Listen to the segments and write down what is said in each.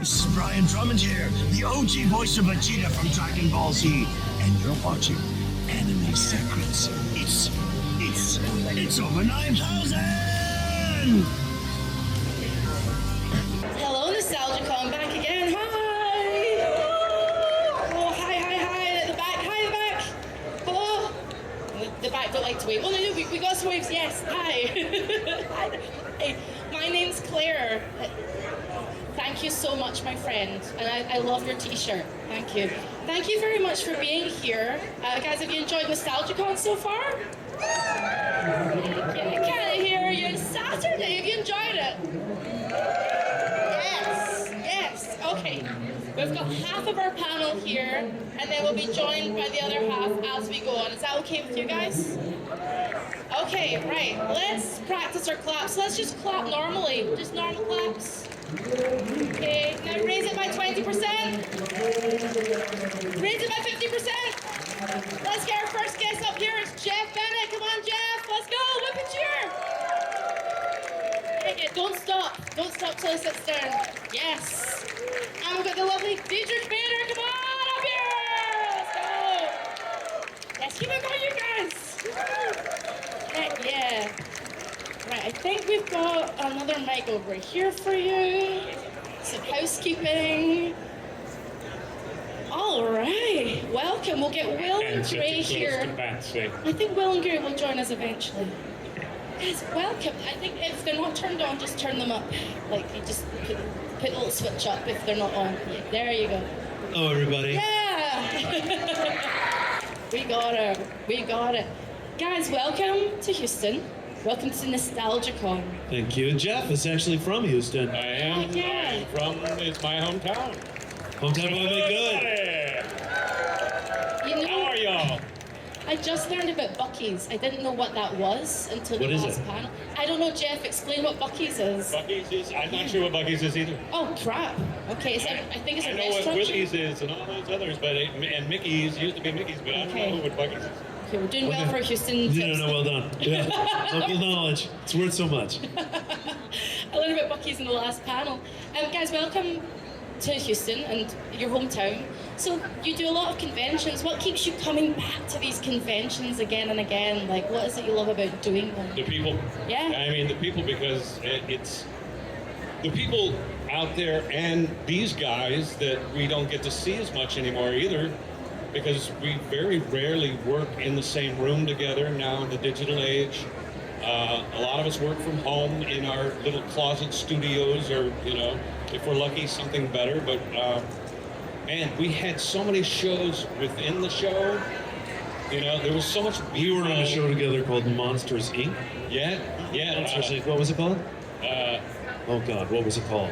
This is Brian Drummond here, the OG voice of Vegeta from Dragon Ball Z, and you're watching Anime Secrets. It's over 9,000! Hello, Nostalgicon, back again. Hi! Oh, hi. At the back, hi, the back. Hello? The back don't like to wave. Oh, no, we got some waves, yes. Hi. Hi. My name's Claire. Thank you so much, my friend. And I love your t-shirt. Thank you. Thank you very much for being here. Guys, have you enjoyed Nostalgicon so far? I can't hear you. It's Saturday. Have you enjoyed it? Yes. Okay. We've got half of our panel here, and then we'll be joined by the other half as we go on. Is that okay with you guys? Okay, right. Let's practice our claps. Let's just clap normally. Just normal claps. Okay, now raise it by 20%. Raise it by 50%. Let's get our first guest up here. It's Jeff Bennett. Come on, Jeff. Let's go. Whip and cheer. Don't stop. Don't stop till he sits down. Yes. And we've got the lovely Diedrich. Come on up here. Let's go. Yes, keep it going, you guys. Heck yeah. Right, I think we've got another mic over here for you. Some housekeeping. All right, welcome. We'll get Will and Gray here. I think Will and Gray will join us eventually. Guys, welcome. I think if they're not turned on, just turn them up. Like, you just put a little switch up if they're not on. Yeah, there you go. Hello, everybody. Yeah! We got it. Guys, welcome to Houston. Welcome to Nostalgicon. Thank you. Jeff is actually from Houston. I am. Yeah. It's my hometown. Hometown boy, make good. You know, How are y'all? I just learned about Buc-ee's. I didn't know what that was until What the is last it? panel. I don't know, Jeff. Explain what Buc-ee's is. Buc-ee's is, I'm not sure what Buc-ee's is either. Oh, crap. Okay, I think it's a I know what restaurant. Willie's is and all those others, but and Mickey's used to be Mickey's, but I don't know what Buc-ee's is. Okay, we're doing well for Houston. No, well done. Yeah, local knowledge. It's worth so much. I learned about Buc-ee's in the last panel. Guys, welcome to Houston and your hometown. So you do a lot of conventions. What keeps you coming back to these conventions again and again? Like, what is it you love about doing them? The people. Yeah. I mean, the people, because it's the people out there and these guys that we don't get to see as much anymore either, because we very rarely work in the same room together now in the digital age. A lot of us work from home in our little closet studios, or, if we're lucky, something better. But man, we had so many shows within the show. There was so much. We were on a show together called Monsters Inc. Yeah. Monsters Inc. What was it called? Oh God, what was it called?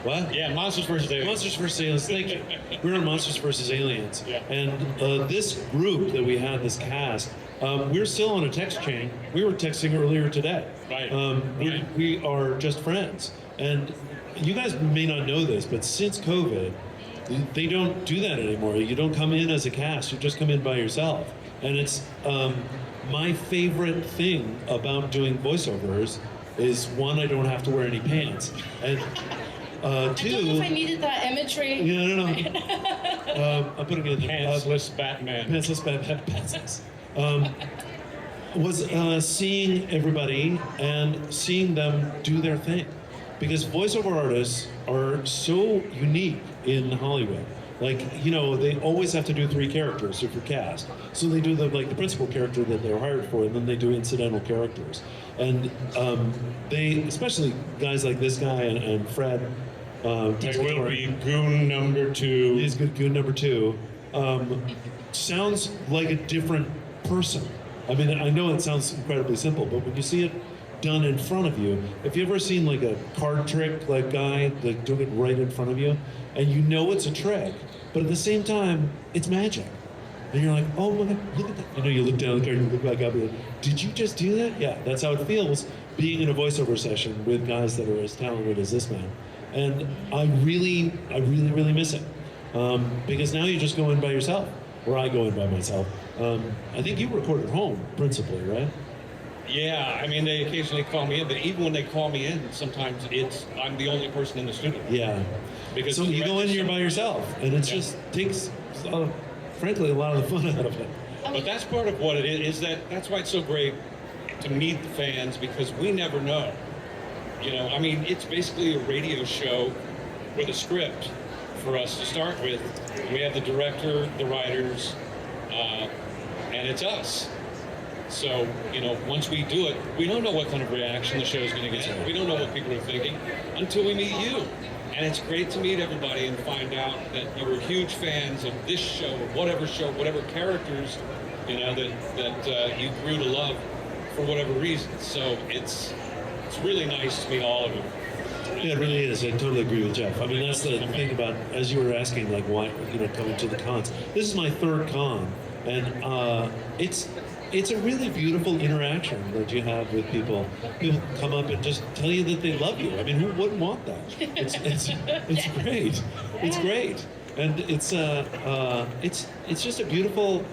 What? Yeah, Monsters vs. Aliens. Monsters vs. Aliens. Thank you. We were on Monsters vs. Aliens. Yeah. And this group that we had, this cast, we're still on a text chain. We were texting earlier today. Right. We are just friends. And you guys may not know this, but since COVID, they don't do that anymore. You don't come in as a cast. You just come in by yourself. And it's my favorite thing about doing voiceovers is, one, I don't have to wear any pants. And two... I don't know if I needed that imagery. Yeah, no. I'm putting it in there. Pantsless Batman. Pantsless Batman. Pantsless. Was seeing everybody and seeing them do their thing. Because voiceover artists are so unique in Hollywood. Like, they always have to do 3 characters if you're cast. So they do the principal character that they're hired for, and then they do incidental characters. And they, especially guys like this guy and Fred. They will be goon number 2. He's good goon number 2. Sounds like a different person. I mean, I know it sounds incredibly simple, but when you see it done in front of you, if you ever seen like a card trick guy doing it right in front of you, and it's a trick, but at the same time, it's magic. And you're like, oh my God, look at that. You look down the card, you look back up, and did you just do that? Yeah, that's how it feels being in a voiceover session with guys that are as talented as this man. And I really miss it. Because now you just go in by yourself, or I go in by myself. I think you record at home, principally, right? Yeah, I mean, they occasionally call me in, but even when they call me in, sometimes I'm the only person in the studio. Yeah. Because So you go in here by yourself, and it just takes, frankly, a lot of the fun out of it. But that's part of what it is. That's why it's so great to meet the fans, because we never know. You know, I mean, it's basically a radio show with a script for us to start with. We have the director, the writers, and it's us. So, you know, once we do it, we don't know what kind of reaction the show is going to get. We don't know what people are thinking until we meet you. And it's great to meet everybody and find out that you were huge fans of this show, whatever characters, you know, that you grew to love for whatever reason. So it's really nice to meet all of you. Yeah, it really is. I totally agree with Jeff. I mean, that's the thing about, as you were asking, like, why, you know, coming to the cons. This is my third con, and it's a really beautiful interaction that you have with people. People come up and just tell you that they love you. I mean, who wouldn't want that? It's great. It's great, and it's just a beautiful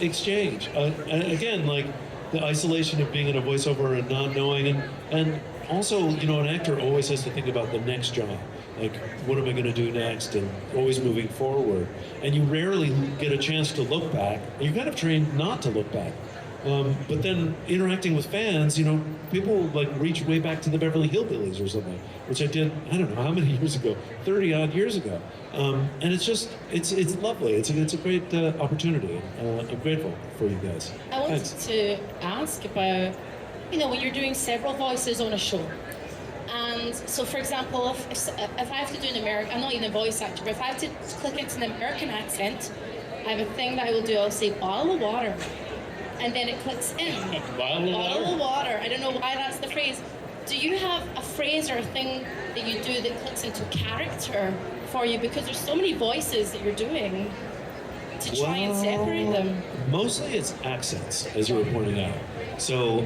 exchange. And again, like the isolation of being in a voiceover and not knowing, and also, you know, an actor always has to think about the next job. Like, what am I going to do next? And always moving forward. And you rarely get a chance to look back. You're kind of trained not to look back. But then interacting with fans, you know, people like reach way back to the Beverly Hillbillies or something, which I did, I don't know how many years ago, 30 odd years ago. And it's just, it's lovely. It's a great opportunity. I'm grateful for you guys. I wanted Thanks. to ask about, you know, when you're doing several voices on a show. And so, for example, if I have to do an American, I'm not even a voice actor, but if I have to click into an American accent, I have a thing that I will do. I'll say bottle of water, and then it clicks in. Bottle of water? I don't know why that's the phrase. Do you have a phrase or a thing that you do that clicks into character for you? Because there's so many voices that you're doing to try and separate them. Mostly it's accents, as you were pointing out. So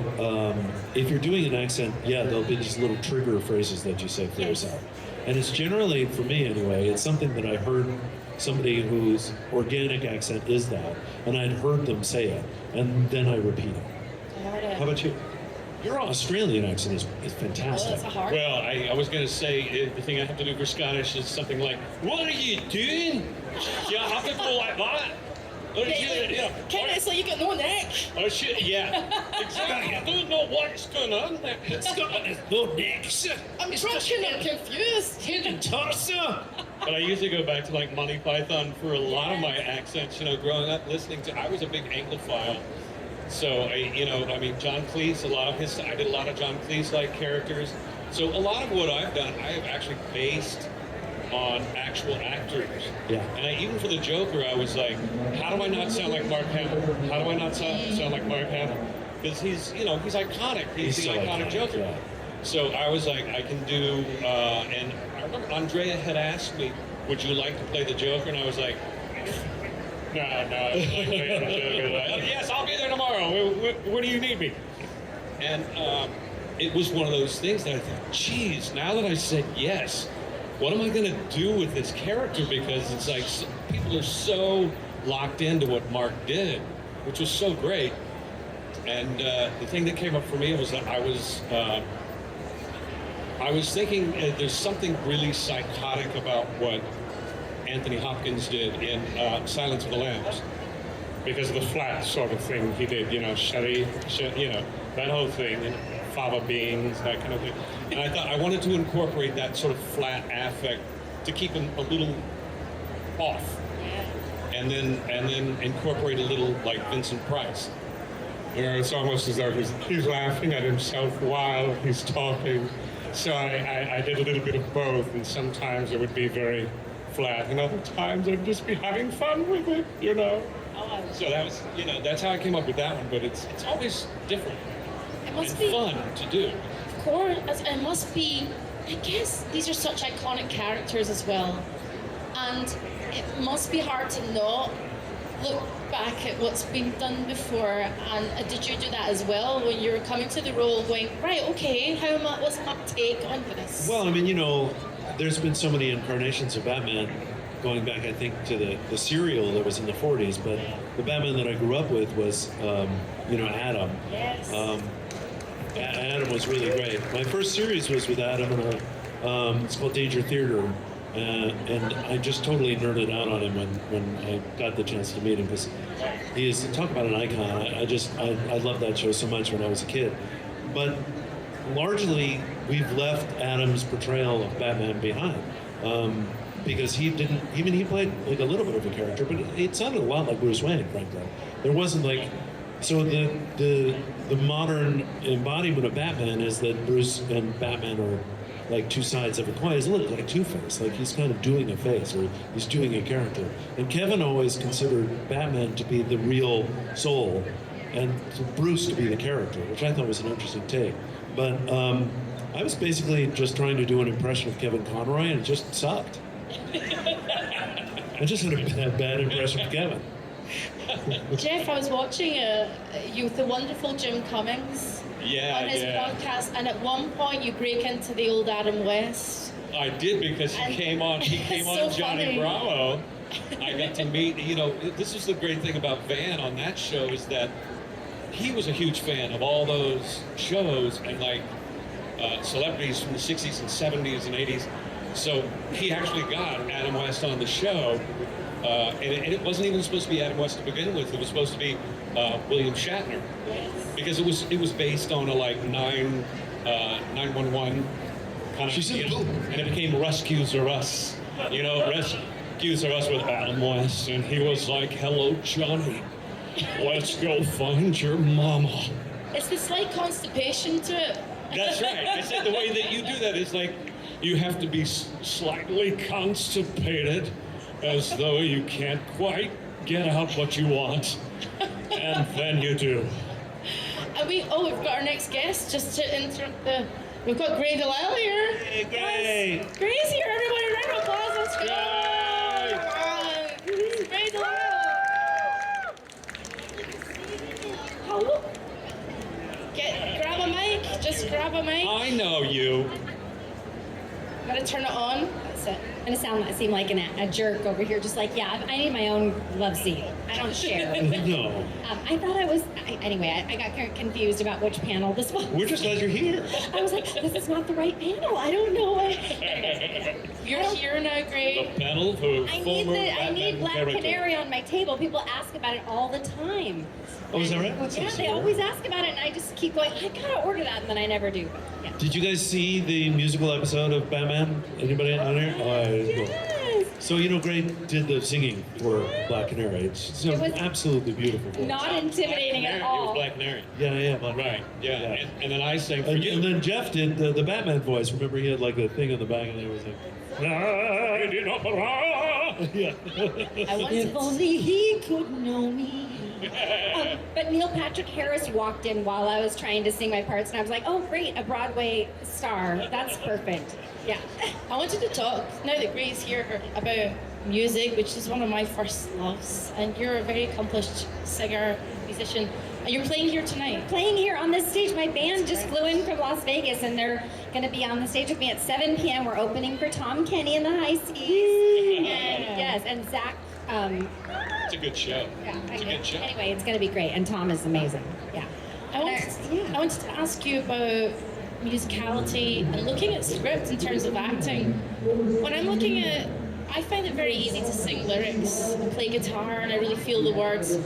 if you're doing an accent, yeah, there'll be these little trigger phrases that you say for yourself. And it's generally, for me anyway, it's something that I heard somebody whose organic accent is that, and I'd heard them say it, and then I repeat it. How about you? Your Australian accent is fantastic. Oh, that's a hard. Well, I was going to say, the thing I have to do for Scottish is something like, "What are you doing? You have to go like that." It's like you got no neck. Oh shit, yeah. Exactly. I don't know what's going on there. It's got no neck. I'm drunken and confused. Hidden torso. But I usually go back to like Monty Python for a lot of my accents. You know, growing up listening to, I was a big Anglophile. So John Cleese, I did a lot of John Cleese-like characters. So a lot of what I've done, I have actually based on actual actors. Yeah. And even for the Joker, I was like, how do I not sound like Mark Hamill? How do I not sound like Mark Hamill? Because he's iconic. He's the so iconic Joker. Yeah. So I was like, I can do, and I remember Andrea had asked me, would you like to play the Joker? And I was like, no, yes, I'll be there tomorrow. Where do you need me? And it was one of those things that I thought, geez, now that I said yes, what am I going to do with this character? Because it's like people are so locked into what Mark did, which was so great. And the thing that came up for me was that I was thinking there's something really psychotic about what Anthony Hopkins did in Silence of the Lambs, because of the flat sort of thing he did, sherry, that whole thing, and fava beans, that kind of thing. And I thought I wanted to incorporate that sort of flat affect to keep him a little off, and then incorporate a little like Vincent Price. It's almost as though he's laughing at himself while he's talking. So I did a little bit of both, and sometimes it would be very flat, and other times I'd just be having fun with it, So that was, that's how I came up with that one, but it's always different and fun to do. Of course, it must be, I guess these are such iconic characters as well, and it must be hard to not look back at what's been done before. And did you do that as well when you were coming to the role, going, right, okay, what's my take on this? Well, I mean, there's been so many incarnations of Batman going back, I think, to the serial that was in the 40s, but the Batman that I grew up with was, Adam. Yes. Adam was really great. My first series was with Adam, and it's called Danger Theater, and I just totally nerded out on him when I got the chance to meet him, because he is, talk about an icon. I loved that show so much when I was a kid. But largely, we've left Adam's portrayal of Batman behind. Because he didn't, even he played like a little bit of a character, but it sounded a lot like Bruce Wayne, frankly. There wasn't like, so the modern embodiment of Batman is that Bruce and Batman are like two sides of a coin. He's a little like Two-Face, like he's kind of doing a face, or he's doing a character. And Kevin always considered Batman to be the real soul, and Bruce to be the character, which I thought was an interesting take. But I was basically just trying to do an impression of Kevin Conroy, and it just sucked. I just had a bad impression of Kevin. Jeff, I was watching you with the wonderful Jim Cummings on his podcast, and at one point you break into the old Adam West. I did, because he came on so Johnny funny. Bravo. I got to meet, this is the great thing about Van on that show, is that he was a huge fan of all those shows and like celebrities from the 60s and 70s and 80s. So he actually got Adam West on the show, and it wasn't even supposed to be Adam West to begin with. It was supposed to be William Shatner, because it was based on a like 911 kind of, and it became Rescues Are Us, Rescues Are Us with Adam West, and he was like, "Hello, Johnny, let's go find your mama." It's the slight constipation to it. That's right. I said the way that you do that is like, you have to be slightly constipated, as though you can't quite get out what you want, and then you do. We've got our next guest, just to interrupt we've got Gray DeLisle here. Hey, Gray! Guys, Gray's here, everybody, round of applause, let's go! Gray DeLisle! Hello? Grab a mic, just grab a mic. I know you. Gotta turn it on. That's it. I'm gonna seem like a jerk over here, just like, yeah, I need my own love seat. I don't share. No. I thought anyway, I got confused about which panel this was. We're just glad you're here. I was like, this is not the right panel. I don't know what. You're here now, Gray. The panel for I former need Black character. Canary on my table. People ask about it all the time. Oh, is that right? Yeah, they always ask about it, and I just keep going, I gotta order that, and then I never do. But, yeah. Did you guys see the musical episode of Batman? Anybody on here? Yes. So, Gray did the singing for Black Canary. It's It was absolutely beautiful voice. Not intimidating at It was all. Black Canary. Yeah, Black Right, yeah. Yeah. And then I sang for And, you. and then Jeff did the Batman voice. Remember, he had like a thing on the back, and it was like, yeah. If only he could know me. But Neil Patrick Harris walked in while I was trying to sing my parts, and I was like, oh, great, a Broadway star. That's perfect. Yeah. I wanted to talk, now that Gray's here, about music, which is one of my first loves. And you're a very accomplished singer, musician. And you're playing here tonight. Playing here on this stage. My band just flew in from Las Vegas, and they're going to be on the stage with me at 7 p.m. We're opening for Tom Kenny and the High Seas. And Zach. It's a good show. Yeah, It's a good show. Anyway, it's going to be great, and Tom is amazing. Yeah. I wanted to ask you about musicality and looking at scripts in terms of acting. When I'm looking at, I find it very easy to sing lyrics. I play guitar and I really feel the words.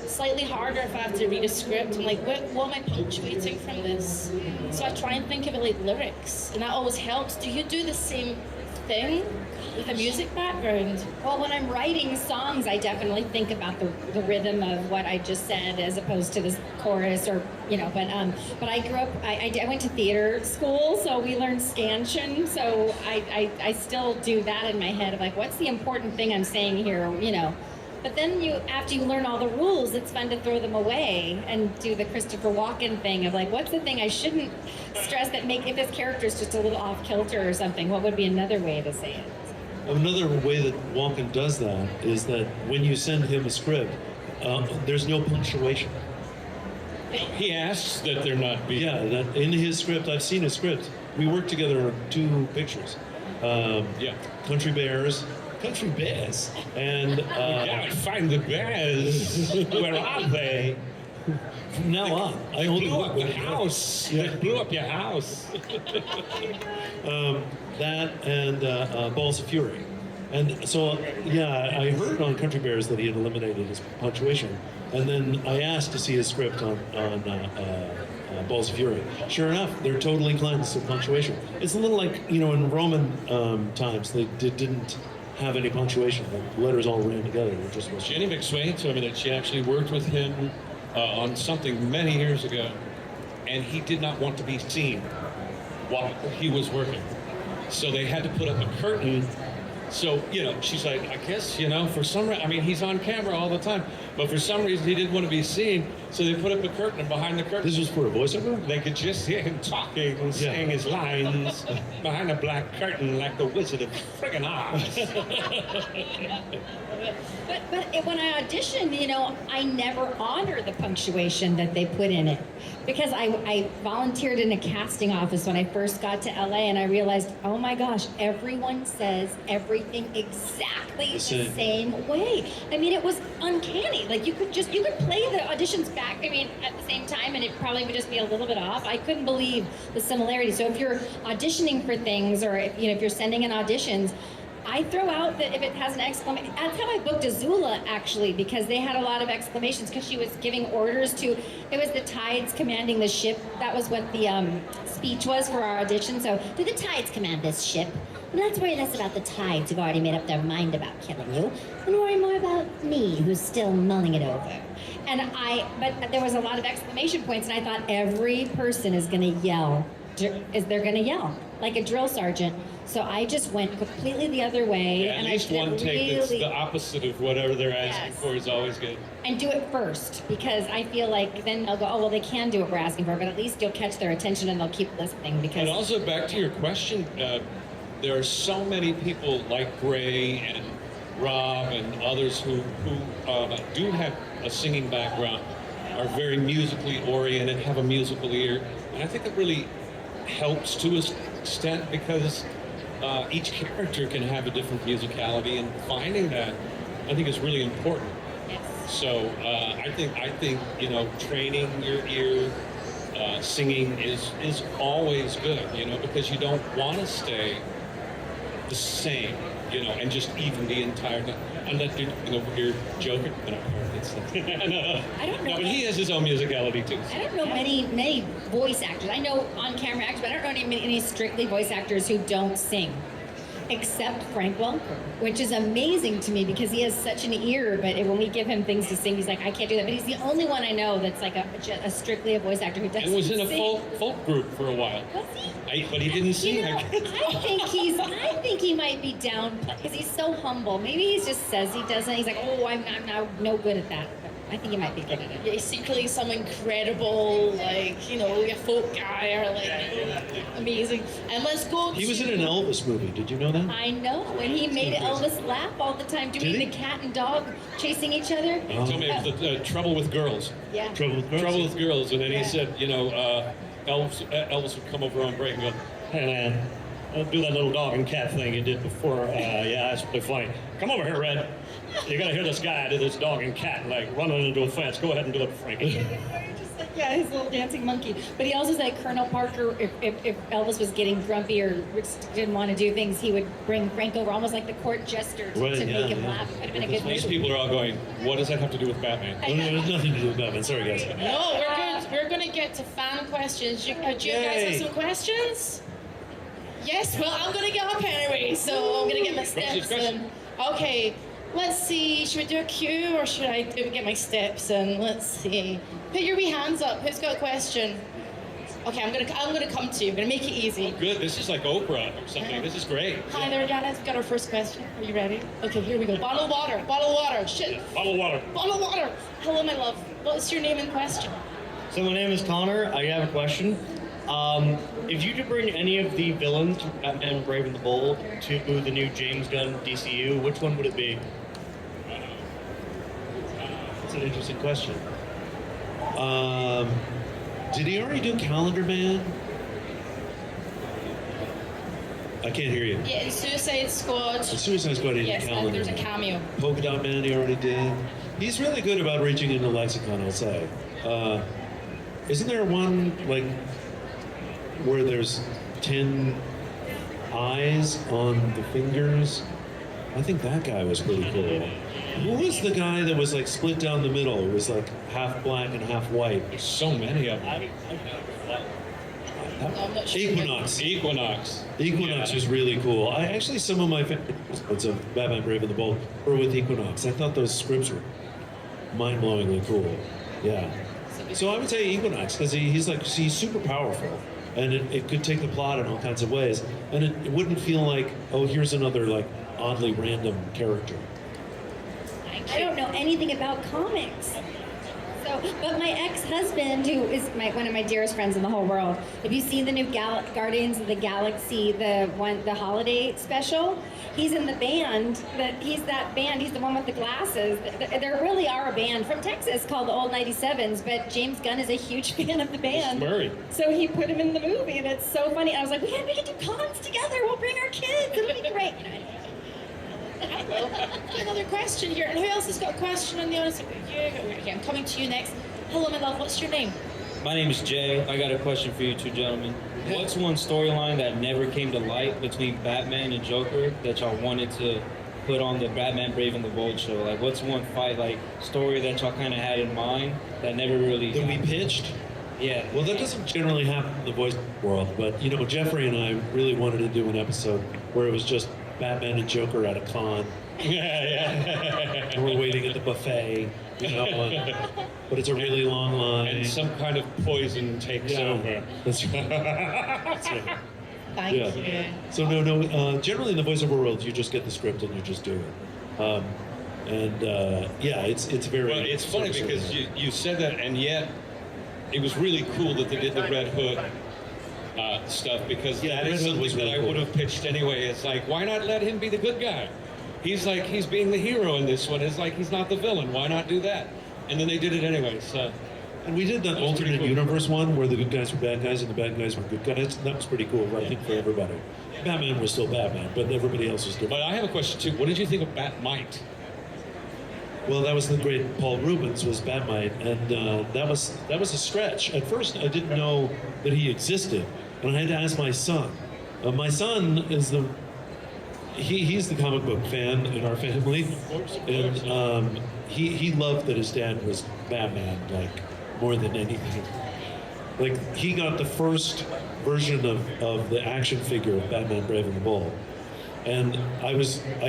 Slightly harder if I have to read a script. I'm like, what am I punctuating from this? So I try and think of it like lyrics, and that always helps. Do you do the same thing with a music background? Well, when I'm writing songs, I definitely think about the rhythm of what I just said, as opposed to the chorus, or But I grew up. I went to theater school, so we learned scansion. So I still do that in my head of like, what's the important thing I'm saying here? But then after you learn all the rules, it's fun to throw them away and do the Christopher Walken thing of like, what's the thing I shouldn't stress that if this character is just a little off kilter or something, what would be another way to say it? Another way that Walken does that is that when you send him a script, there's no punctuation. He asks that there not be. Yeah, that in his script, I've seen his script. We worked together on 2 pictures. Country Bears, and We gotta find the bears. Where are they? From now on, I They only blew work up with your him. house. Yeah. They blew up your house. That and Balls of Fury. And so, yeah, I heard on Country Bears that he had eliminated his punctuation. And then I asked to see his script on Balls of Fury. Sure enough, they're totally cleansed of punctuation. It's a little like, in Roman times, they didn't have any punctuation. The letters all ran together. They're just supposed to. Jenny McSwain told me that she actually worked with him on something many years ago, and he did not want to be seen while he was working. So they had to put up a curtain. So, she's like, I guess, for some reason, he's on camera all the time, but for some reason he didn't want to be seen, so they put up a curtain, and behind the curtain, This was for a voiceover? they could just hear him talking and saying his lines behind a black curtain like the Wizard of friggin' Oz. But when I auditioned, I never honor the punctuation that they put in it. Because I volunteered in a casting office when I first got to LA, and I realized, oh my gosh, everyone says everything exactly the same way. It was uncanny. Like you could play the auditions back, at the same time, and it probably would just be a little bit off. I couldn't believe the similarity. So if you're auditioning for things, or if you're sending in auditions, I throw out that if it has an exclamation. That's how I booked Azula, actually, because they had a lot of exclamations, because she was giving orders to, it was the tides commanding the ship. That was what the speech was for our audition. So, do the tides command this ship? And let's worry less about the tides who've already made up their mind about killing you, and worry more about me, who's still mulling it over. But there was a lot of exclamation points, and I thought every person is going to yell. They're going to yell, like a drill sergeant. So I just went completely the other way. Yeah, at and least I one take that's really, the opposite of whatever they're asking for is always good. and do it first, because I feel like then they'll go, oh, well, they can do what we're asking for, but at least you'll catch their attention and they'll keep listening. Because And also, back to your question, there are so many people like Gray and Rob and others who do have a singing background, are very musically oriented, have a musical ear, and I think it really helps to an extent, because each character can have a different musicality, and finding that, I think, is really important. yes. So I think training your ear, singing is always good, because you don't want to stay the same, and just even the entire time. I'm not doing you're joking. No, I don't know. No, but he has his own musicality too. I don't know many voice actors. I know on-camera actors, but I don't know any strictly voice actors who don't sing, except Frank Welker, which is amazing to me because he has such an ear, but when we give him things to sing, he's like, I can't do that. But he's the only one I know that's like a strictly a voice actor who doesn't And was in a sing. folk group for a while. Was he? But he didn't sing. I think he might be down because he's so humble. Maybe he just says he doesn't. He's like, oh, I'm no good at that. I think he might be good at it. Yeah, he's secretly some incredible, a folk guy or amazing. And let's go. He was in an Elvis movie. Did you know that? I know, and he made Elvis laugh all the time, doing Did he? the cat and dog chasing each other. Tell me it was the Trouble with Girls. Yeah. Trouble with Girls? Trouble with Girls, and then he Yeah. said, Elvis would come over on break and go, hey man, don't do that little dog and cat thing you did before. Yeah, that's really funny. Come over here, Red. You gotta hear this guy do this dog and cat, like running into a fence. Go ahead and do it, Frankie. Yeah, his little dancing monkey. But he also said Colonel Parker, if Elvis was getting grumpy or didn't want to do things, he would bring Frank over, almost like the court jester, to Right, make yeah, him yeah. laugh. It would have been a good These movie. people are all going, what does that have to do with Batman? Oh, no, there's nothing to do with Batman. Sorry, guys. No, we're good. We're going to get to fan questions. Do you guys have some questions? Yes, well, I'm going to get up anyway, so I'm going to get my steps in. Okay, let's see. Should we do a cue or should I get my steps in? Let's see. Put your wee hands up. Who's got a question? Okay, I'm gonna come to you. I'm gonna make it easy. Good, this is like Oprah or something. This is great. Hi there, Janice. We've got our first question. Are you ready? Okay, here we go. Bottle of water. Bottle of water. Shit. Bottle of water. Bottle of water. Hello, my love. What's your name and question? So my name is Connor. I have a question. If you could bring any of the villains from Batman Brave and the Bold to the new James Gunn DCU, which one would it be? That's an interesting question. Did he already do Calendar Man? I can't hear you. Yeah, in Suicide Squad. The Suicide Squad, he did Yes, Calendar there's a Man. cameo. Polka Dot Man, he already did. He's really good about reaching into lexicon, I'll say. Isn't there one like where there's 10 eyes on the fingers? I think that guy was pretty cool. Who was the guy that was like split down the middle? It was like half black and half white. There's so many of them. I'm not sure. Equinox. Equinox. Equinox Yeah. was really cool. I actually, some of my favorites of Batman Brave and the Bold were with Equinox. I thought those scripts were mind-blowingly cool. Yeah. So I would say Equinox because he's super powerful, and it could take the plot in all kinds of ways, and it wouldn't feel like, oh, here's another like oddly random character. I don't know anything about comics. So, but my ex-husband, who is one of my dearest friends in the whole world, have you seen the new Guardians of the Galaxy, the holiday special? He's in the band. He's that band. He's the one with the glasses. There really are a band from Texas called the Old 97s, but James Gunn is a huge fan of the band. Murray. So he put him in the movie, and it's so funny. I was like, we can do cons together. We'll bring our kids. It'll be great. I will. Another question here. And who else has got a question in the audience? Okay, I'm coming to you next. Hello, my love. What's your name? My name is Jay. I got a question for you two gentlemen. What's one storyline that never came to light between Batman and Joker that y'all wanted to put on the Batman Brave and the Bold show? Like, what's one fight, like, story that y'all kind of had in mind that never really... That we pitched? Yeah. Well, that doesn't generally happen in the voice world, but you know, Jeffrey and I really wanted to do an episode where it was just Batman and Joker at a con. Yeah. And we're waiting at the buffet, you know, but it's a really long line. And some kind of poison takes over. That's right. That's right. Thank Yeah. you. So no. Generally in the voiceover world, you just get the script and you just do it. It's very. Well, it's funny because you said that, and yet it was really cool that they did the Red Hood stuff, because Yeah, that Red is Hood something was that really I cool. would have pitched anyway. It's like, why not let him be the good guy? He's being the hero in this one. It's like he's not the villain. Why not do that? And then they did it anyway. So And we did that That was pretty alternate cool. universe one where the good guys were bad guys and the bad guys were good guys. That was pretty cool, I think, for everybody. Batman was still Batman, but everybody else was different. But I have a question too. What did you think of Batmite? Well, that was the great Paul Rubens was Batmite, and that was a stretch. At first, I didn't know that he existed, and I had to ask my son. My son is he's the comic book fan in our family, and he loved that his dad was Batman, like more than anything. Like he got the first version of the action figure of Batman Brave and the Bold. And I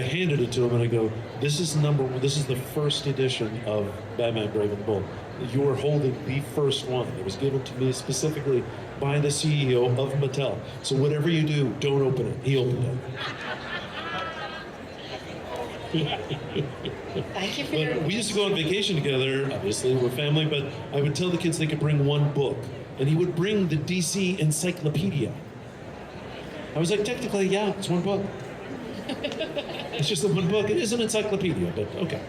handed it to him and I go, this is the first edition of Batman Brave and the Bold. You are holding the first one. It was given to me specifically by the CEO of Mattel. So whatever you do, don't open it. He opened it. Thank you for your. But we used to go on vacation together, obviously, we're family, but I would tell the kids they could bring one book. And he would bring the DC encyclopedia. I was like, technically, yeah, it's one book. It's just the one book. It is an encyclopedia, but okay.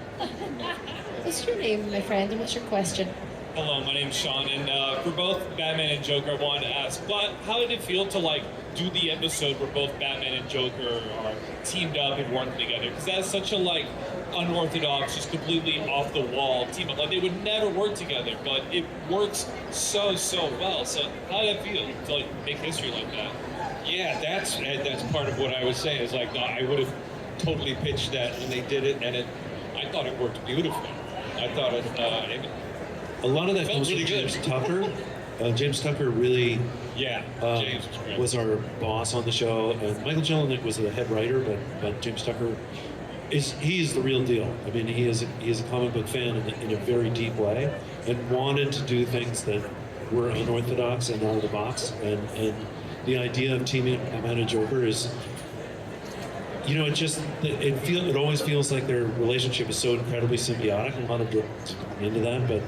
What's your name, my friend, and what's your question? Hello, my name's Sean, and for both Batman and Joker, I wanted to ask, but how did it feel to do the episode where both Batman and Joker are teamed up and working together? Because that's such a unorthodox, just completely off the wall team up. Like they would never work together, but it works so well. So how did it feel to make history like that? Yeah, that's part of what I was saying. Is I would have totally pitched that when they did it, and I thought it worked beautifully. I thought it A lot of that Felt comes from really good. James Tucker. James Tucker really James was great. was our boss on the show, and Michael Jelenic was the head writer, but James Tucker he's the real deal. I mean, he is a comic book fan in a very deep way, and wanted to do things that were unorthodox and out of the box. And the idea of teaming up Batman and Joker is, it always feels like their relationship is so incredibly symbiotic. A lot of directors come into that, but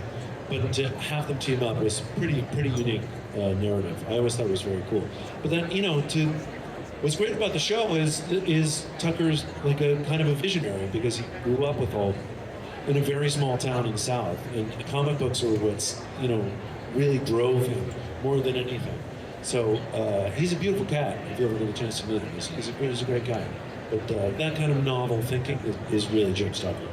to have them team up was pretty unique narrative. I always thought it was very cool. But then what's great about the show is Tucker's like a kind of a visionary, because he grew up in a very small town in the South, and the comic books are what's really drove him more than anything. So he's a beautiful cat. If you ever get a chance to meet him, he's a great guy. But that kind of novel thinking is really James Tucker.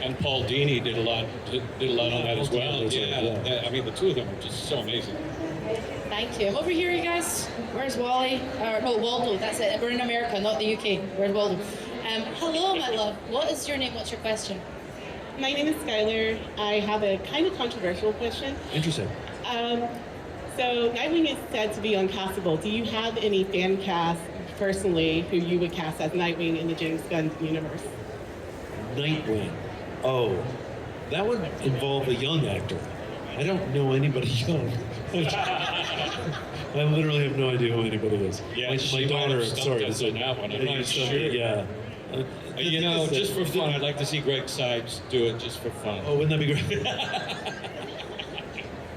And Paul Dini did a lot on that as Paul well. Dini, that's right, yeah. I mean, the two of them are just so amazing. Thank you. Over here, you guys. Where's Wally? No, Waldo. That's it. We're in America, not the UK. Where's Waldo? Hello, my love. What is your name? What's your question? My name is Skylar. I have a kind of controversial question. Interesting. So Nightwing is said to be uncastable. Do you have any fan cast personally who you would cast as Nightwing in the James Gunn universe? Nightwing. Oh, that would involve a young actor. I don't know anybody young. I literally have no idea who anybody is. Yeah, my she might daughter. have stumped Sorry, us on that one. I'm not sure. Yeah. You know, just for fun, I'd like to see Greg Sipes do it just for fun. Oh, wouldn't that be great?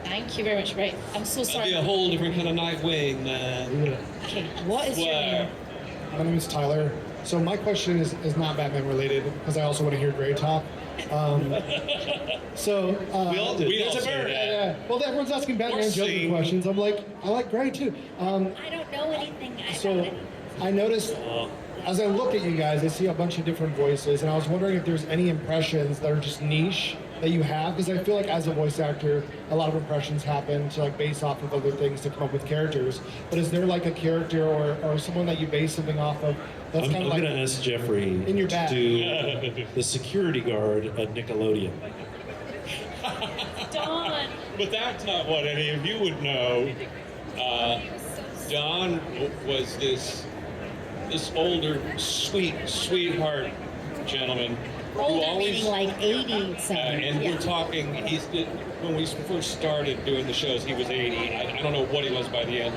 Thank you very much. Right. I'm so That'd sorry. be a whole different kind of Nightwing, man. Okay. What is your name? My name is Tyler. So my question is not Batman related because I also want to hear Gray talk. We all do. We all There's a say bird. that. Well, everyone's asking Batman and Joker see. questions. I'm like, I like Gray too. I don't know anything. So I noticed as I look at you guys, I see a bunch of different voices, and I was wondering if there's any impressions that are just niche that you have, because I feel like as a voice actor, a lot of impressions happen to like base off of other things to come up with characters. But is there like a character or someone that you base something off of? That's I'm kind of like going to ask Jeffrey in your to bag. do the security guard at Nickelodeon. Don. But that's not what any of you would know. Don was this older, sweetheart gentleman who Older always. meaning like 80 something. And yeah. we're talking. When we first started doing the shows, he was 80. I don't know what he was by the end.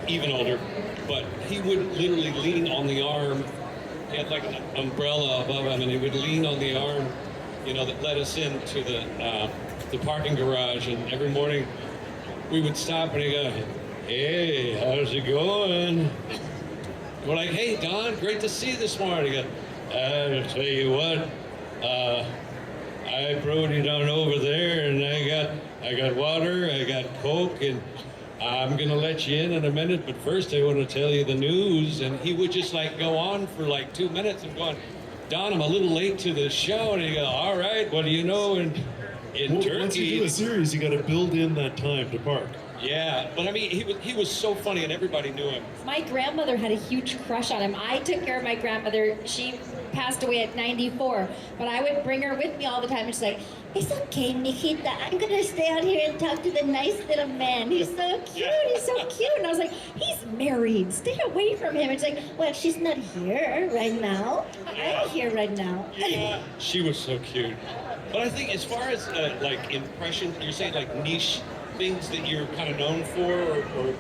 Even older, but he would literally lean on the arm. He had like an umbrella above him, and he would lean on the arm, that led us into the parking garage. And every morning, we would stop and he'd go, "Hey, how's it going?" We're like, "Hey, Don, great to see you this morning." He goes, "I'll tell you what, I brought you down over there, and I got water, I got Coke, and I'm gonna let you in a minute, but first I want to tell you the news." And he would just like go on for like 2 minutes and going, "Don, I'm a little late to the show." And he go, "All right, what do you know in Turkey?" Once you do a series, you got to build in that time to park. Yeah, but I mean, he was so funny, and everybody knew him. My grandmother had a huge crush on him. I took care of my grandmother. She passed away at 94, but I would bring her with me all the time. And she's like, "It's okay, Nikita. I'm going to stay out here and talk to the nice little man. He's so cute. He's so cute." And I was like, "He's married. Stay away from him." It's like, "Well, she's not here right now. I'm here right now." Yeah, she was so cute. But I think as far as like impressions, you're saying like niche things that you're kind of known for, or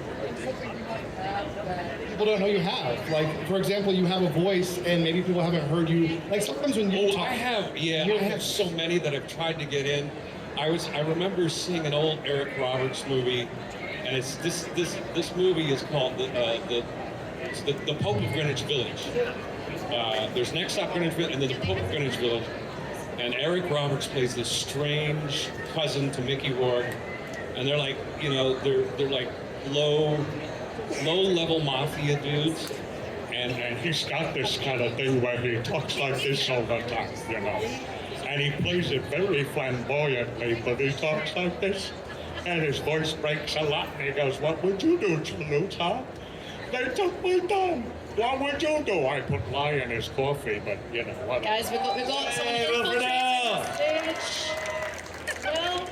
People don't know you have. Like, for example, you have a voice, and maybe people haven't heard you. Like sometimes when you talk, I have so many that I've tried to get in. I remember seeing an old Eric Roberts movie, and it's this movie is called the Pope of Greenwich Village. There's Next Stop Greenwich Village, and then the Pope of Greenwich Village. And Eric Roberts plays this strange cousin to Mickey Rourke, and they're like, they're like low-level mafia dudes, and he's got this kind of thing where he talks like this all the time, and he plays it very flamboyantly, but he talks like this, and his voice breaks a lot, and he goes, "What would you do, Toulouse, huh? They took my gun. What would you do?" I put lye in his coffee, but what? Guys, we got someone Hey, infiltrating the stage. Well,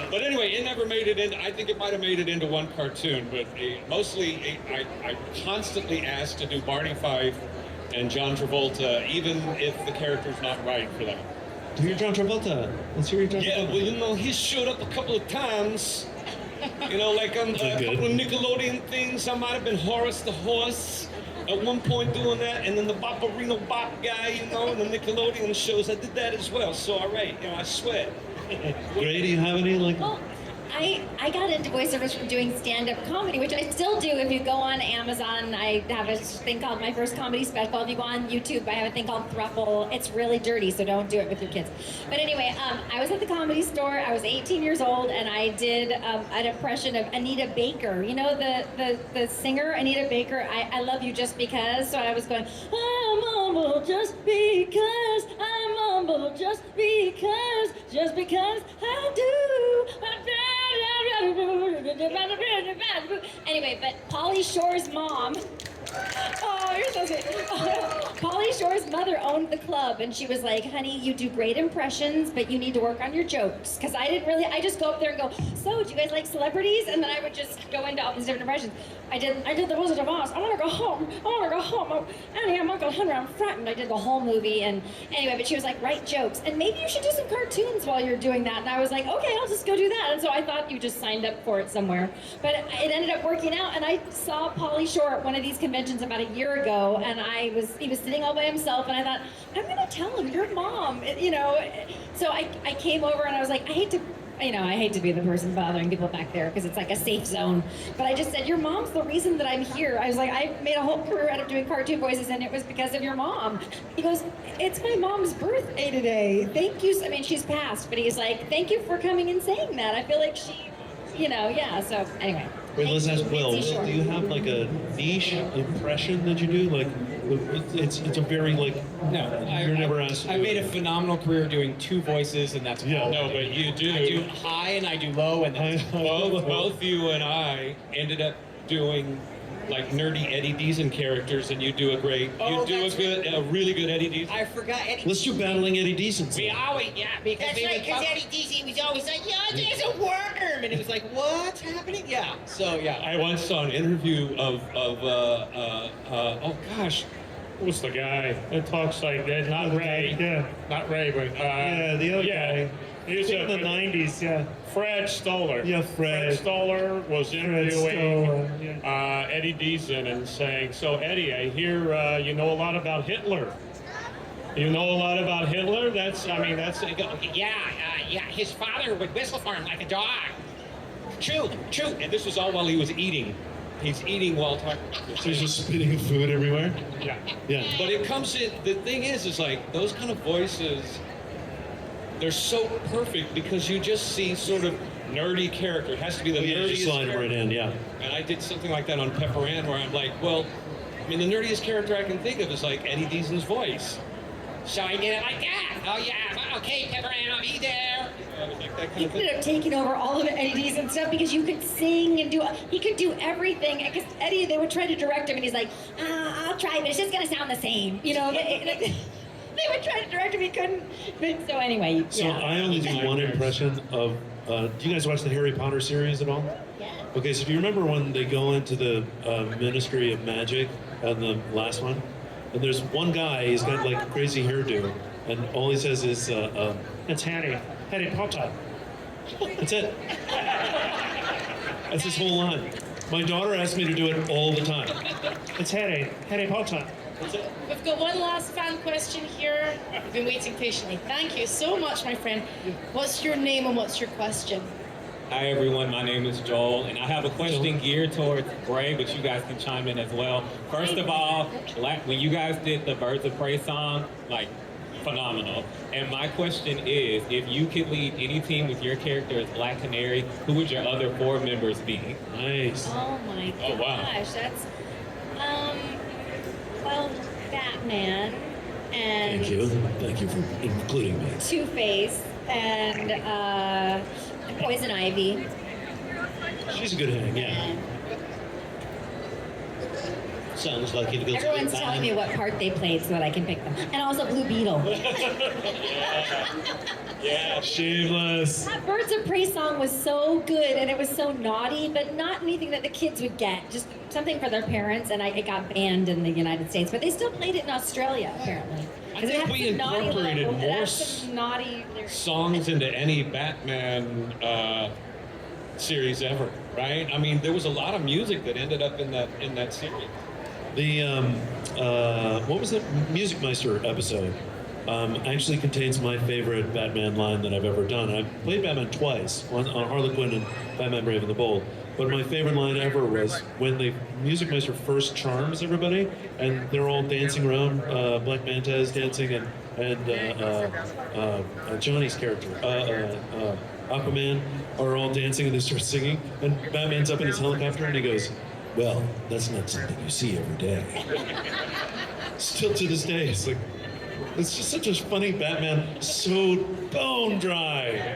But anyway, it never made it in. I think it might have made it into one cartoon, but mostly I constantly asked to do Barney Fife and John Travolta, even if the character's not right for that. Do your John Travolta. Let's hear your John Yeah, Travolta. well, he showed up a couple of times. Like on a good. couple of Nickelodeon things. I might have been Horace the Horse at one point doing that, and then the Bopperino Bop guy, in the Nickelodeon shows. I did that as well. So, all right, I swear. Gray, do you have any like? Well, I got into voiceovers from doing stand-up comedy, which I still do. If you go on Amazon, I have a thing called My First Comedy Special. If you go on YouTube, I have a thing called Thruple. It's really dirty, so don't do it with your kids. But anyway, I was at the Comedy Store. I was 18 years old, and I did an impression of Anita Baker. You know the singer Anita Baker. I love you just because. So I was going, "I'm humble just because I'm humble." humble just because I do. Anyway, but Pauly Shore's mom. Oh, you're so sweet. Pauly Shore's mother owned the club, and she was like, honey, you do great impressions, but you need to work on your jokes. Because I just go up there and go, so, do you guys like celebrities? And then I would just go into all these different impressions. I did the Wizard of Oz. I want to go home. Oh, Annie, I'm Uncle Henry. I'm frightened. I did the whole movie. And anyway, but she was like, write jokes. And maybe you should do some cartoons while you're doing that. And I was like, okay, I'll just go do that. And so I thought you just signed up for it somewhere. But it ended up working out. And I saw Pauly Shore at one of these conventions about a year ago. And he was sitting all by himself. And I thought, I'm going to tell him, your mom, you know. So I came over and I was like, I hate to be the person bothering people back there because it's like a safe zone. But I just said, your mom's the reason that I'm here. I was like, I made a whole career out of doing cartoon voices and it was because of your mom. He goes, it's my mom's birthday today. Thank you. I mean, she's passed, but he's like, thank you for coming and saying that. I feel like she, yeah. So anyway. Wait, let's ask Will. Will, do you have like a niche impression that you do? Like, it's a very like. No, you're never asked. I made a phenomenal career doing two voices, and that's all. No, but you do. I do high and I do low, and then both you and I ended up doing like nerdy Eddie Deason characters, and you do a really good Eddie Deason. I forgot Eddie. Let's do battling Eddie Deason. We always, because That's right, because Eddie Deason was always like, yeah, there's a worm. And it was like, what's happening? Yeah, so yeah. I once saw an interview of oh gosh, who's the guy that talks like that? Not Ray. Yeah. Not Ray, but yeah, the other guy. He was in the 90s, yeah. Fred Stoller. Yeah, Fred. Stoller was interviewing Stoller, Eddie Deason and saying, so Eddie, I hear you know a lot about Hitler. You know a lot about Hitler? Yeah, his father would whistle for him like a dog. True. And this was all while he was eating. He's eating while talking. So he's just spitting food everywhere? Yeah. But it comes in, the thing is like, those kind of voices, they're so perfect because you just see sort of nerdy character. It has to be the nerdiest slide character. right in, yeah. And I did something like that on Pepper Ann where I'm like, well, I mean, the nerdiest character I can think of is like Eddie Deason's voice. So I did it like that. Oh yeah, okay, Pepper Ann, I'll be there. It was like that kind He of thing. ended up taking over all of Eddie Deason stuff because you could sing and he could do everything. Because Eddie, they would try to direct him and he's like, I'll try, but it's just going to sound the same. You know, they would try to direct him, he couldn't. But, so anyway, So I only do one impression of, do you guys watch the Harry Potter series at all? Yeah. Okay, so if you remember when they go into the Ministry of Magic on the last one, and there's one guy, he's got like a crazy hairdo, and all he says is, it's Harry Potter. That's it. That's his whole line. My daughter asked me to do it all the time. It's Harry Potter. That's it. We've got one last fan question here. We've been waiting patiently. Thank you so much, my friend. What's your name and what's your question? Hi everyone, my name is Joel, and I have a question geared towards Bray, but you guys can chime in as well. First of all, when you guys did the Birds of Prey song, like, phenomenal. And my question is, if you could lead any team with your character as Black Canary, who would your other 4 members be? Nice. Oh my gosh, Oh, wow. that's, well, Batman and Thank you for including me. Two-Face and Poison Ivy. She's a good hang, yeah. Sounds like it goes. Everyone's telling me what part they played so that I can pick them. And also Blue Beetle. Yeah, shameless. That Birds of Prey song was so good and it was so naughty, but not anything that the kids would get. Just something for their parents, and it got banned in the United States, but they still played it in Australia, apparently. I think we incorporated more naughty songs into any Batman series ever, right? I mean, there was a lot of music that ended up in that series. The what was the Music Meister episode? Actually contains my favorite Batman line that I've ever done. I played Batman twice, on Harley Quinn and Batman Brave and the Bold. But my favorite line ever was when the Music Meister first charms everybody, and they're all dancing around. Black Manta is dancing, and Johnny's character, Aquaman, are all dancing, and they start singing. And Batman's up in his helicopter, and he goes, "Well, that's not something you see every day." Still to this day, it's like, It's just such a funny Batman, so bone dry.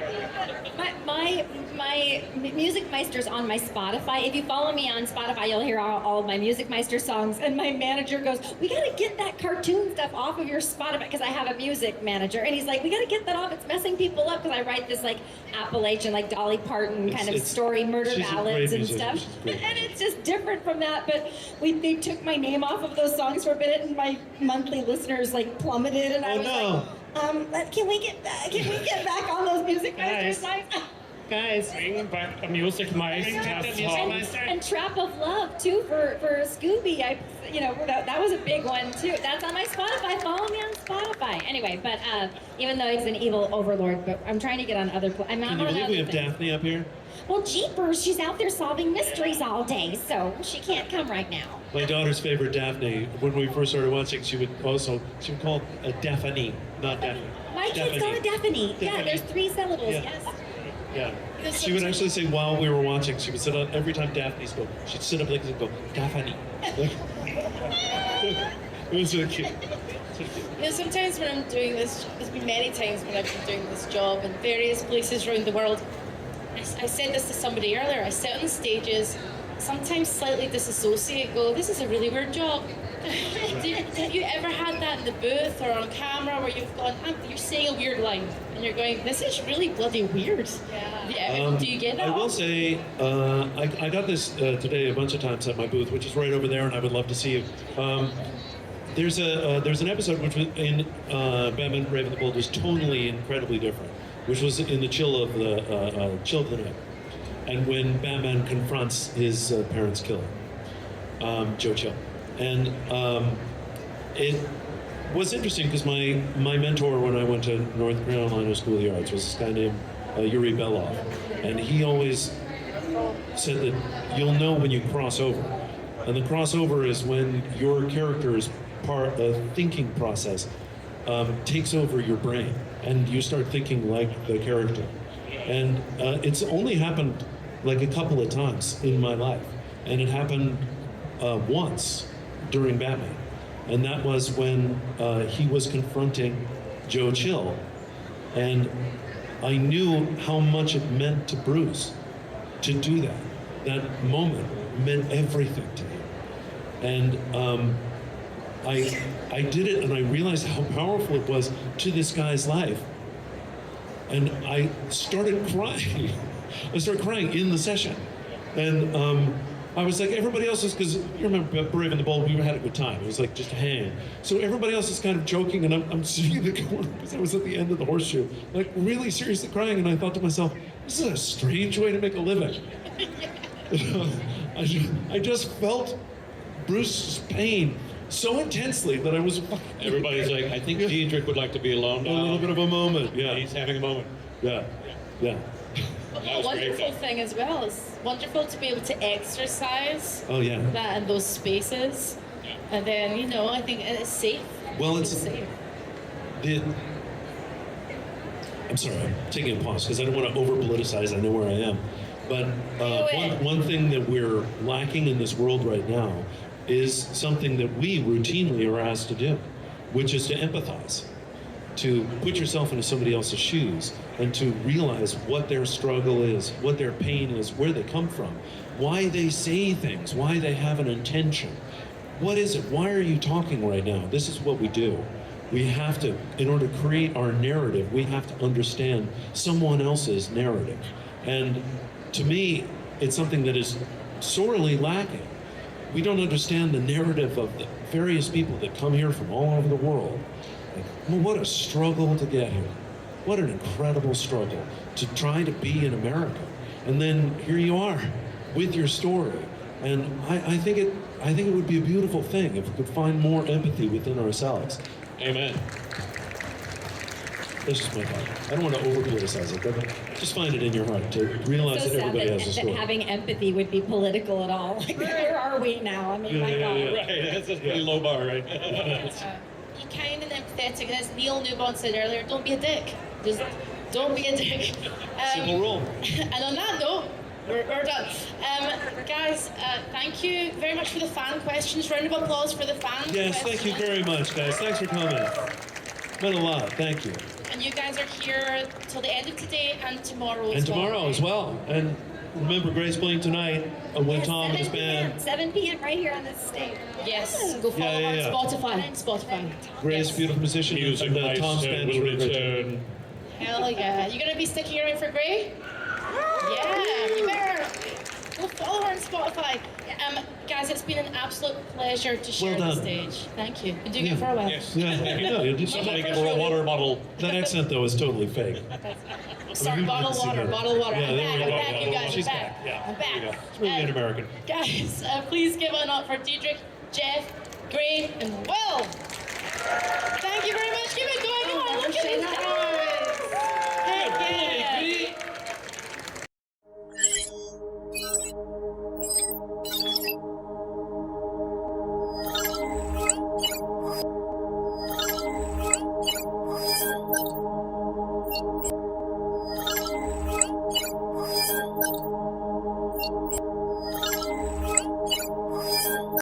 My Music Meister's on my Spotify. If you follow me on Spotify, you'll hear all of my Music Meister songs. And my manager goes, "We gotta get that cartoon stuff off of your Spotify," because I have a music manager. And he's like, "We gotta get that off. It's messing people up." Because I write this like Appalachian, like Dolly Parton kind of story, murder she's a ballads great and musician. stuff. She's great. And it's just different from that. But they took my name off of those songs for a bit, and my monthly listeners like plummeted. And I was like, can we get back on those Music Meister songs? Guys, bring back the Music Meister songs. And Trap of Love too for Scooby. That was a big one too. That's on my Spotify. Follow me on Spotify. Anyway, but even though he's an evil overlord, but I'm trying to get on other. I'm not Can you on believe other we have things. Daphne up here? Well, jeepers, she's out there solving mysteries all day, so she can't come right now. My daughter's favorite Daphne, when we first started watching, she would call it a Daphne, not Daphne. My kids call it Daphne. Yeah, there's 3 syllables. Yeah. Yes. Yeah. She would actually say while we were watching, she would sit up every time Daphne spoke. She'd sit up like this and go, Daphne. It was so cute. Sometimes when I'm doing this, there's been many times when I've been doing this job in various places around the world. I said this to somebody earlier. I sit on stages, sometimes slightly disassociate, go, this is a really weird job. Have you ever had that in the booth or on camera where you've gone, you're saying a weird line and you're going, this is really bloody weird? Yeah. Do you get that? I will say, I got this today a bunch of times at my booth, which is right over there, and I would love to see you. There's an episode which was in Batman Brave and the Bold was tonally incredibly different, which was in the chill of the night, and when Batman confronts his parents' killer, Joe Chill, and it was interesting because my mentor when I went to North Carolina School of the Arts was this guy named Yuri Belov, and he always said that you'll know when you cross over, and the crossover is when your character's thinking process takes over your brain, and you start thinking like the character. And it's only happened like a couple of times in my life, and it happened once during Batman, and that was when he was confronting Joe Chill, and I knew how much it meant to Bruce to do that. That moment meant everything to him, and I did it, and I realized how powerful it was to this guy's life. And I started crying. I started crying in the session. And I was like, everybody else is, because you remember Brave and the Bold, we had a good time. It was like just a hang. So everybody else is kind of joking, and I'm sitting in the corner because I was at the end of the horseshoe, like really seriously crying. And I thought to myself, this is a strange way to make a living. I just felt Bruce's pain so intensely that I was. Everybody's like, I think Diedrich would like to be alone now. A little bit of a moment, yeah. He's having a moment. Yeah, yeah. A wonderful thing as well is wonderful to be able to exercise that in those spaces, and then I think it's safe. Well, it's safe. I'm sorry, I'm taking a pause because I don't want to over politicize. I know where I am, but one thing that we're lacking in this world right now is something that we routinely are asked to do, which is to empathize, to put yourself into somebody else's shoes, and to realize what their struggle is, what their pain is, where they come from, why they say things, why they have an intention. What is it? Why are you talking right now? This is what we do. We have to, in order to create our narrative, we have to understand someone else's narrative. And to me, it's something that is sorely lacking. We don't understand the narrative of the various people that come here from all over the world. Well, what a struggle to get here. What an incredible struggle to try to be in America. And then here you are with your story. And I think it would be a beautiful thing if we could find more empathy within ourselves. Amen. That's just my thought. I don't want to over-politicize it, but just find it in your heart to realize So that everybody has a sad story. that having empathy would be political at all. Like, where are we now? I mean, my God. Right, that's a pretty low bar, right? Be kind and empathetic. As Neil Newbon said earlier, don't be a dick. Just don't be a dick. Simple rule. And on that note, we're done. Guys, thank you very much for the fan questions. Round of applause for the fan questions. Yes, thank you very much, guys. Thanks for coming. Meant a lot. Thank you. And you guys are here till the end of today and tomorrow And as well. tomorrow as well. And remember, Grace playing tonight with Tom and his 7 p.m. band. 7 p.m. right here on this stage. Yes, go follow Yeah, yeah, her yeah. on Spotify. Grace, Yes. beautiful musician. Music and Meister Tom's band will is really great. return. Hell yeah. You gonna be sticking around for Gray? Yeah, you better. Go follow her on Spotify. Guys, it's been an absolute pleasure to share Well the done. stage. Thank you. Been doing it for a while. Yes. Yeah, no, you just Somebody somebody give her a water bottle. That accent though is totally fake. Sorry, you bottle didn't see water, that. bottle water. Yeah, I'm there back, we I'm go. back, you guys, She's I'm back. back, yeah. I'm back. It's really an American. Guys, please give it up for Diedrich, Jeff, Gray, and Will. Thank you very much. Keep it going on. Look at this.